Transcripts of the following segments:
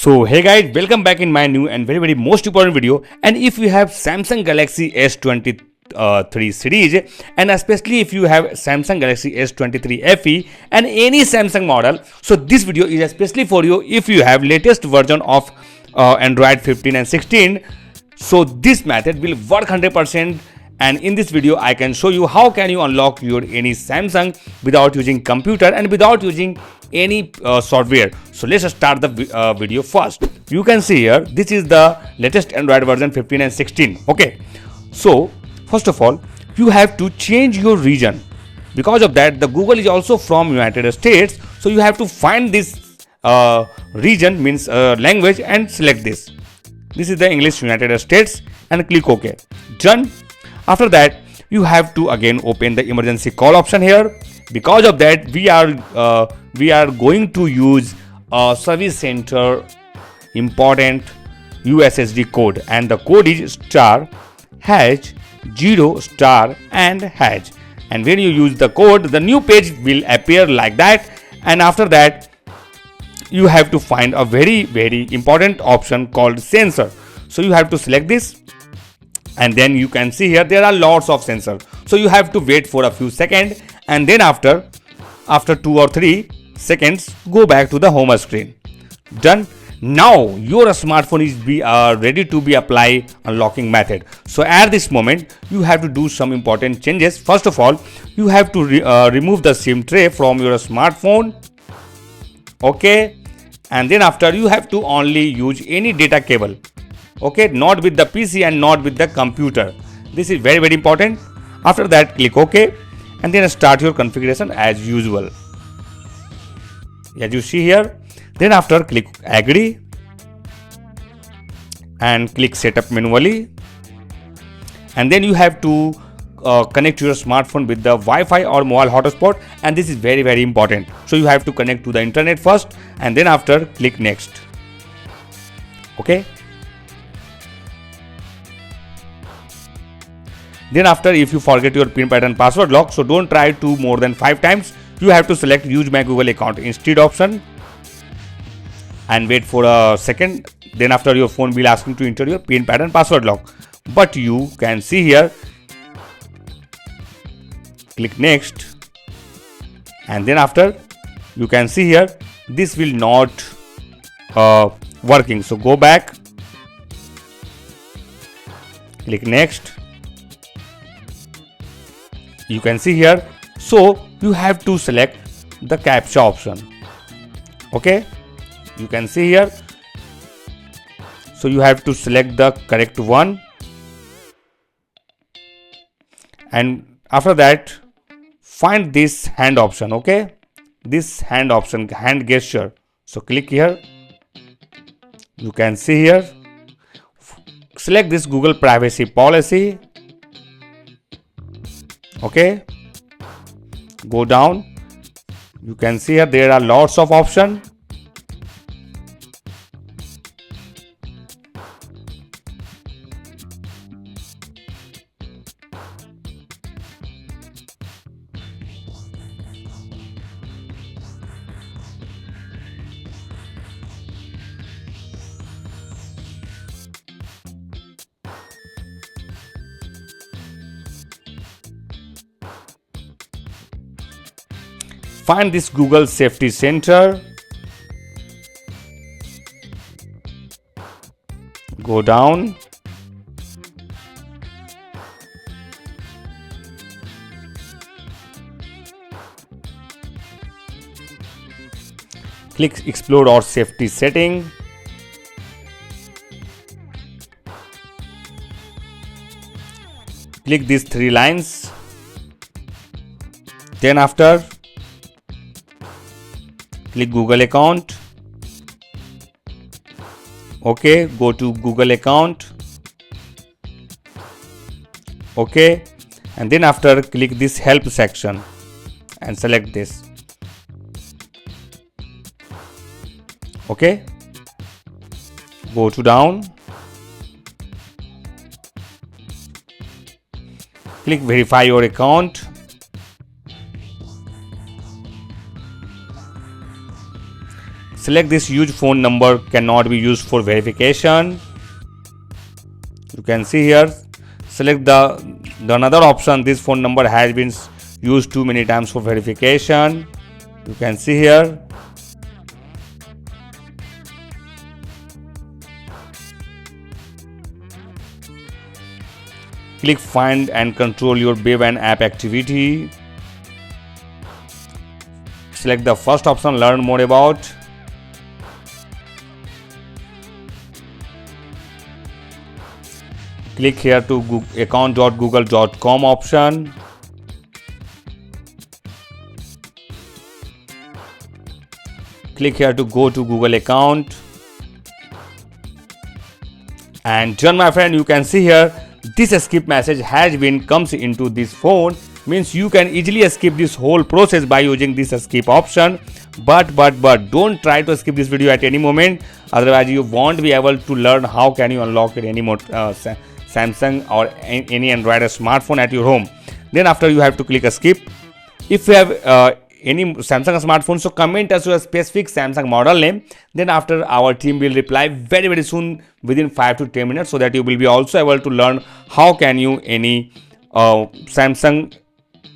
So hey guys, welcome back in my new and very most important video. And if you have Samsung Galaxy S23 series, and especially if you have Samsung Galaxy S23 FE and any Samsung model, so this video is especially for you if you have latest version of Android 15 and 16. So this method will work 100%. And in this video I can show you how can you unlock your any Samsung without using computer and without using any software. So let's start the video first. You can see here this is the latest Android version 15 and 16. Okay, so first of all you have to change your region. Because of that, the Google is also from United States, so you have to find this region, means language, and select this. This is the English United States and click OK. Done. After that, you have to again open the emergency call option here. Because of that, we are going to use a service center important USSD code, and the code is *#0* *# and when you use the code, the new page will appear like that. And after that, you have to find a very important option called sensor. So you have to select this. And then you can see here there are lots of sensors, so you have to wait for a few seconds, and then after 2 or 3 seconds go back to the home screen. Done. Now your smartphone is ready to be apply unlocking method. So at this moment you have to do some important changes. First of all, you have to remove the SIM tray from your smartphone. Okay, and then after you have to only use any data cable. Okay, not with the PC and not with the computer. This is very important. After that, click OK and then start your configuration as usual, as you see here. Then after, click agree and click setup manually, and then you have to connect your smartphone with the Wi-Fi or mobile hotspot, and this is very important. So you have to connect to the internet first, and then after click next. Okay. Then after, if you forget your pin pattern password lock, so don't try to more than 5 times. You have to select use my Google account instead option and wait for a second. Then after, your phone will ask you to enter your pin pattern password lock. But you can see here, click next, and then after you can see here this will not working. So go back, click next. You can see here, so you have to select the captcha option. Okay, you can see here, so you have to select the correct one, and after that find this hand option. Okay, this hand option, hand gesture, so click here. You can see here, select this Google privacy policy. Okay, go down. You can see here there are lots of options. Find this Google Safety Center. Go down. Click explore or safety setting. Click these 3 lines. Then after, click Google account. Okay, go to Google account. Okay, and then after click this help section and select this. Okay, go to down. Click verify your account. Select this huge phone number cannot be used for verification. You can see here. Select the another option, this phone number has been used too many times for verification. You can see here. Click find and control your web and app activity. Select the first option, learn more about. Click here to account.google.com option. Click here to go to Google account. And done, my friend. You can see here this skip message has been comes into this phone, means you can easily skip this whole process by using this skip option. But don't try to skip this video at any moment, otherwise you won't be able to learn how can you unlock any more Samsung or any Android smartphone at your home. Then after you have to click a skip. If you have any Samsung smartphone, so comment us your specific Samsung model name. Then after our team will reply very soon within 5 to 10 minutes, so that you will be also able to learn how can you any Samsung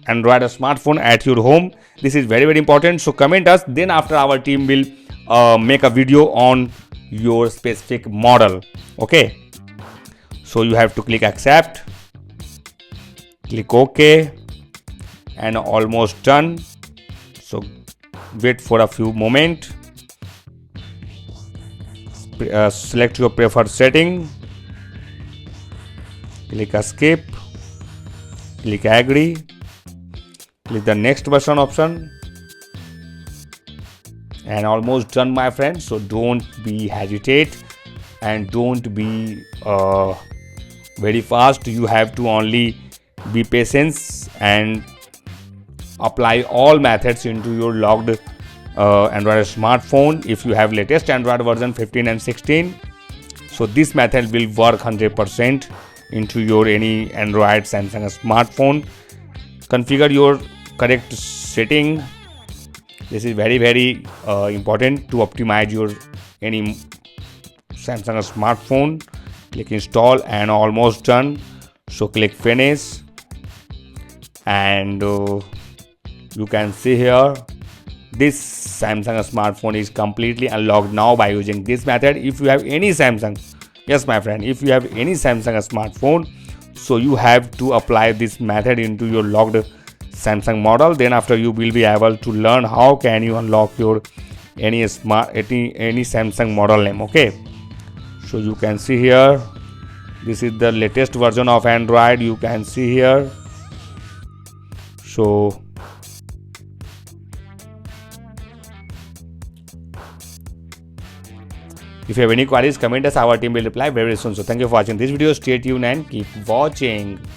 Android smartphone at your home. This is very important, so comment us. Then after our team will make a video on your specific model. Okay, so you have to click accept, click OK, and almost done. So wait for a few moments. Select your preferred setting, click skip, click agree, click the next version option, and almost done, my friend. So don't be hesitate and don't be very fast. You have to only be patient and apply all methods into your logged Android smartphone. If you have latest Android version 15 and 16, so this method will work 100% into your any Android Samsung smartphone. Configure your correct setting. This is very important to optimize your any Samsung smartphone. Click install and almost done. So click finish, and you can see here this Samsung smartphone is completely unlocked now by using this method. If you have any Samsung, yes my friend, if you have any Samsung smartphone, so you have to apply this method into your logged Samsung model. Then after you will be able to learn how can you unlock your any Samsung model name. Okay, so you can see here this is the latest version of Android. You can see here. So if you have any queries, comment us. Our team will reply very soon. So thank you for watching this video. Stay tuned and keep watching.